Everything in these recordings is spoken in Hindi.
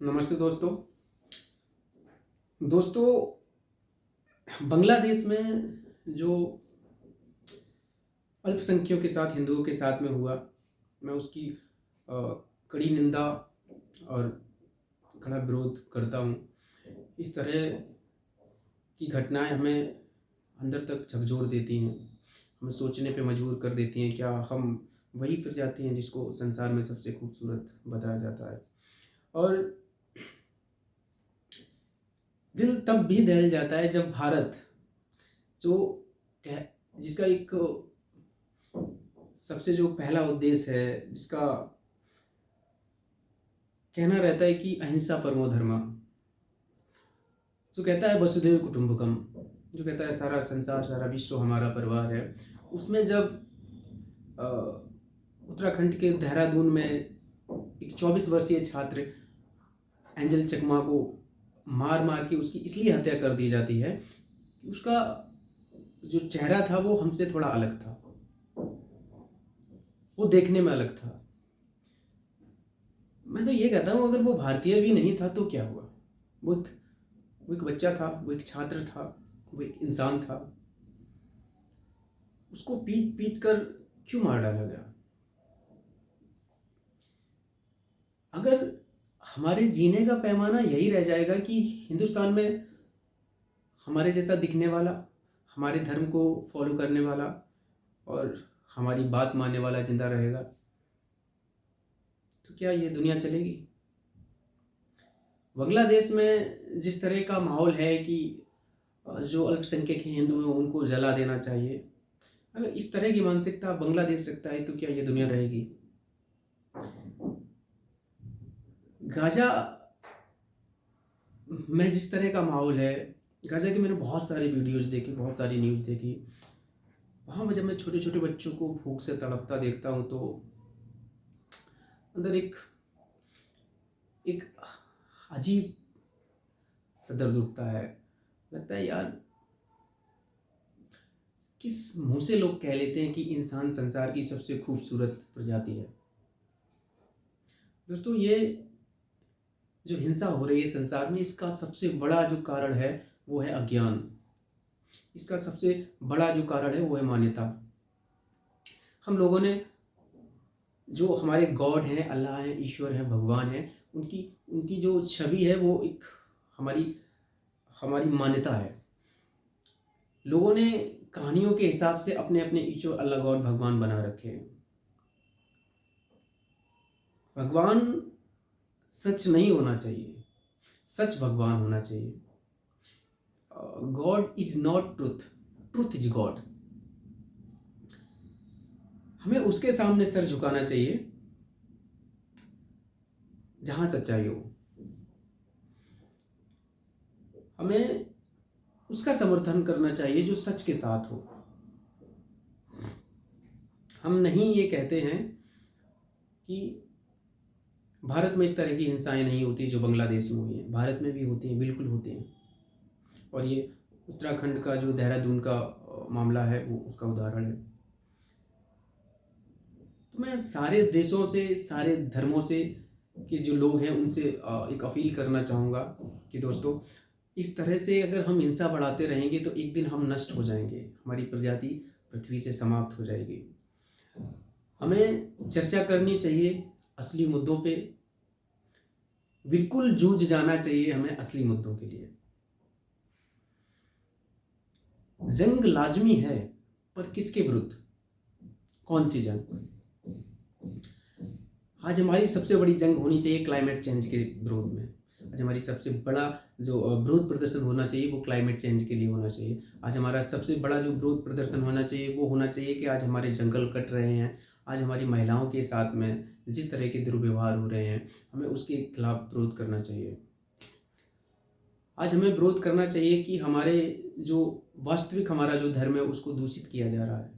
नमस्ते दोस्तों। दोस्तों, बांग्लादेश में जो अल्पसंख्यकों के साथ, हिंदुओं के साथ में हुआ, मैं उसकी अ, कड़ी निंदा और कड़ा विरोध करता हूँ। इस तरह की घटनाएं हमें अंदर तक झकझोर देती हैं, हमें सोचने पे मजबूर कर देती हैं, क्या हम वही प्रजाति हैं जिसको संसार में सबसे खूबसूरत बताया जाता है। और दिल तब भी दहल जाता है जब भारत, जो जिसका एक सबसे जो पहला उद्देश्य है, जिसका कहना रहता है कि अहिंसा परमो धर्म, जो कहता है वसुधैव कुटुंबकम, जो कहता है सारा संसार, सारा विश्व हमारा परिवार है, उसमें जब अ, उत्तराखंड के देहरादून में एक 24 वर्षीय छात्र एंजल चकमा को मार मार के उसकी इसलिए हत्या कर दी जाती है कि उसका जो चेहरा था वो हमसे थोड़ा अलग था, वो देखने में अलग था। मैं तो ये कहता हूँ, अगर वो भारतीय भी नहीं था तो क्या हुआ? वो एक बच्चा था, वो एक छात्र था, वो एक इंसान था। उसको पीट पीट कर क्यों मार डाला गया? अगर हमारे जीने का पैमाना यही रह जाएगा कि हिंदुस्तान में हमारे जैसा दिखने वाला, हमारे धर्म को फॉलो करने वाला और हमारी बात मानने वाला जिंदा रहेगा, तो क्या ये दुनिया चलेगी? बांग्लादेश में जिस तरह का माहौल है कि जो अल्पसंख्यक हिंदू हैं उनको जला देना चाहिए, अगर इस तरह की मानसिकता बांग्लादेश रखता है तो क्या ये दुनिया रहेगी? गाजा में जिस तरह का माहौल है, गाजा के मैंने बहुत सारी वीडियोस देखी, बहुत सारी न्यूज़ देखी। वहाँ जब मैं छोटे छोटे बच्चों को भूख से तड़पता देखता हूँ तो अंदर एक एक अजीब सा दर्द उठता है। लगता है यार, किस मुंह से लोग कह लेते हैं कि इंसान संसार की सबसे खूबसूरत प्रजाति है। दोस्तों, ये जो हिंसा हो रही है संसार में, इसका सबसे बड़ा जो कारण है वो है अज्ञान। इसका सबसे बड़ा जो कारण है वो है मान्यता। हम लोगों ने, जो हमारे गॉड हैं, अल्लाह हैं, ईश्वर हैं, भगवान हैं, उनकी उनकी जो छवि है वो एक हमारी हमारी मान्यता है। लोगों ने कहानियों के हिसाब से अपने अपने ईश्वर, अल्लाह, गॉड, भगवान बना रखे हैं। भगवान सच नहीं होना चाहिए, सच भगवान होना चाहिए। God is not truth, truth is God. हमें उसके सामने सर झुकाना चाहिए जहां सच्चाई हो। हमें उसका समर्थन करना चाहिए जो सच के साथ हो। हम नहीं ये कहते हैं कि भारत में इस तरह की हिंसाएं नहीं होती जो बांग्लादेश में हुई हैं। भारत में भी होती हैं, बिल्कुल होती हैं। और ये उत्तराखंड का जो देहरादून का मामला है वो उसका उदाहरण है। तो मैं सारे देशों से, सारे धर्मों से के जो लोग हैं उनसे एक अपील करना चाहूँगा कि दोस्तों, इस तरह से अगर हम हिंसा बढ़ाते रहेंगे तो एक दिन हम नष्ट हो जाएंगे, हमारी प्रजाति पृथ्वी से समाप्त हो जाएगी। हमें चर्चा करनी चाहिए असली मुद्दों पे, बिल्कुल जूझ जाना चाहिए हमें असली मुद्दों के लिए। जंग लाजमी है, पर किसके विरुद्ध? कौन सी जंग? आज हमारी सबसे बड़ी जंग होनी चाहिए क्लाइमेट चेंज के विरोध में। आज हमारी सबसे बड़ा जो विरोध प्रदर्शन होना चाहिए वो क्लाइमेट चेंज के लिए होना चाहिए। आज हमारा सबसे बड़ा जो विरोध प्रदर्शन होना चाहिए वो होना चाहिए कि आज हमारे जंगल कट रहे हैं, आज हमारी महिलाओं के साथ में जिस तरह के दुर्व्यवहार हो रहे हैं, हमें उसके खिलाफ विरोध करना चाहिए। आज हमें विरोध करना चाहिए कि हमारे जो वास्तविक हमारा जो धर्म है उसको दूषित किया जा रहा है,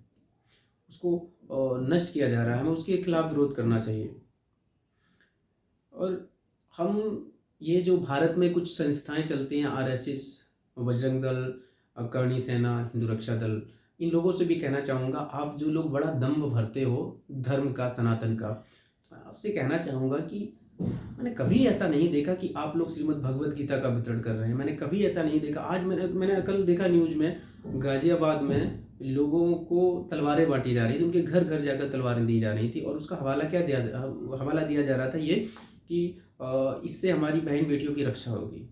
उसको नष्ट किया जा रहा है, हमें उसके खिलाफ विरोध करना चाहिए। और हम ये जो भारत में कुछ संस्थाएं चलती हैं, आरएसएस, बजरंग दल, करणी सेना, हिंदू रक्षा दल, इन लोगों से भी कहना चाहूँगा, आप जो लोग बड़ा दम्भ भरते हो धर्म का, सनातन का, तो मैं आपसे कहना चाहूँगा कि मैंने कभी ऐसा नहीं देखा कि आप लोग श्रीमद् भगवत गीता का वितरण कर रहे हैं। मैंने कभी ऐसा नहीं देखा। आज मैंने कल देखा न्यूज़ में, गाज़ियाबाद में लोगों को तलवारें बाँटी जा रही थी, उनके घर-घर जाकर तलवारें दी जा रही थी और उसका हवाला दिया जा रहा था ये कि इससे हमारी बहन-बेटियों की रक्षा होगी।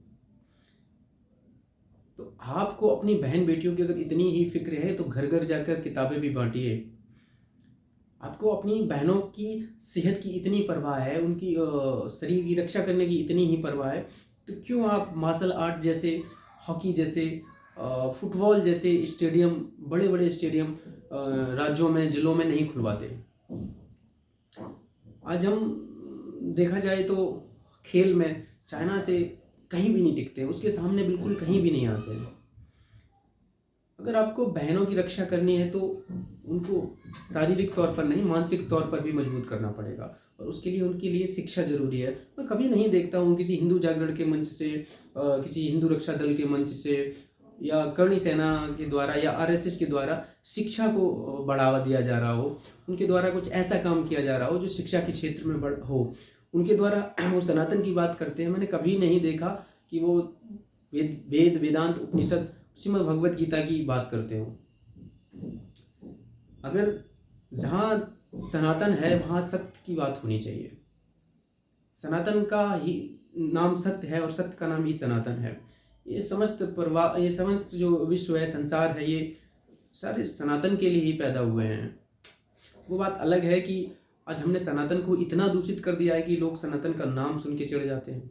तो आपको अपनी बहन-बेटियों की अगर इतनी ही फ़िक्र है तो घर-घर जाकर किताबें भी बाँटिए। आपको अपनी बहनों की सेहत की इतनी परवाह है, उनकी शरीर की रक्षा करने की इतनी ही परवाह है, तो क्यों आप मार्शल आर्ट जैसे, हॉकी जैसे, फुटबॉल जैसे स्टेडियम, बड़े-बड़े स्टेडियम राज्यों में, जिलों में नहीं खुलवाते? आज हम देखा जाए तो खेल में चाइना से कहीं भी नहीं टिकते, उसके सामने बिल्कुल कहीं भी नहीं आते हैं। अगर आपको बहनों की रक्षा करनी है तो उनको शारीरिक तौर पर नहीं, मानसिक तौर पर भी मजबूत करना पड़ेगा और उसके लिए उनके लिए शिक्षा ज़रूरी है। मैं कभी नहीं देखता हूँ किसी हिंदू जागरण के मंच से, किसी हिंदू रक्षा दल के मंच से या करणी सेना के द्वारा या आरएसएस के द्वारा शिक्षा को बढ़ावा दिया जा रहा हो, उनके द्वारा कुछ ऐसा काम किया जा रहा हो जो शिक्षा के क्षेत्र में हो। उनके द्वारा वो सनातन की बात करते हैं। मैंने कभी नहीं देखा कि वो वेद, वेदांत, उपनिषद, श्रीमद् भगवत गीता की बात करते हो। अगर जहाँ सनातन है वहाँ सत्य की बात होनी चाहिए। सनातन का ही नाम सत्य है और सत्य का नाम ही सनातन है। ये समस्त जो विश्व है, संसार है, ये सारे सनातन के लिए ही पैदा हुए हैं। वो बात अलग है कि आज हमने सनातन को इतना दूषित कर दिया है कि लोग सनातन का नाम सुन के चिढ़ जाते हैं।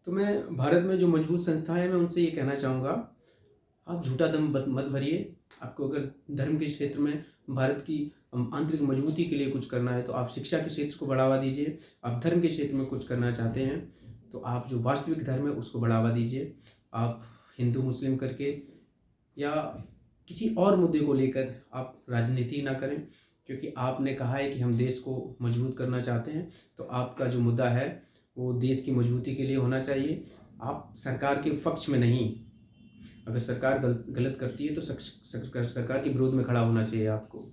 तो मैं भारत में जो मजबूत संस्थाएं हैं, मैं उनसे ये कहना चाहूँगा, आप झूठा दम मत भरिए। आपको अगर धर्म के क्षेत्र में भारत की आंतरिक मजबूती के लिए कुछ करना है तो आप शिक्षा के क्षेत्र को बढ़ावा दीजिए। आप धर्म के क्षेत्र में कुछ करना चाहते हैं तो आप जो वास्तविक धर्म है उसको बढ़ावा दीजिए। आप हिंदू मुस्लिम करके या किसी और मुद्दे को लेकर आप राजनीति ना करें, क्योंकि आपने कहा है कि हम देश को मजबूत करना चाहते हैं। तो आपका जो मुद्दा है वो देश की मजबूती के लिए होना चाहिए। आप सरकार के पक्ष में नहीं। अगर सरकार गलत करती है तो सरकार के विरोध में खड़ा होना चाहिए आपको।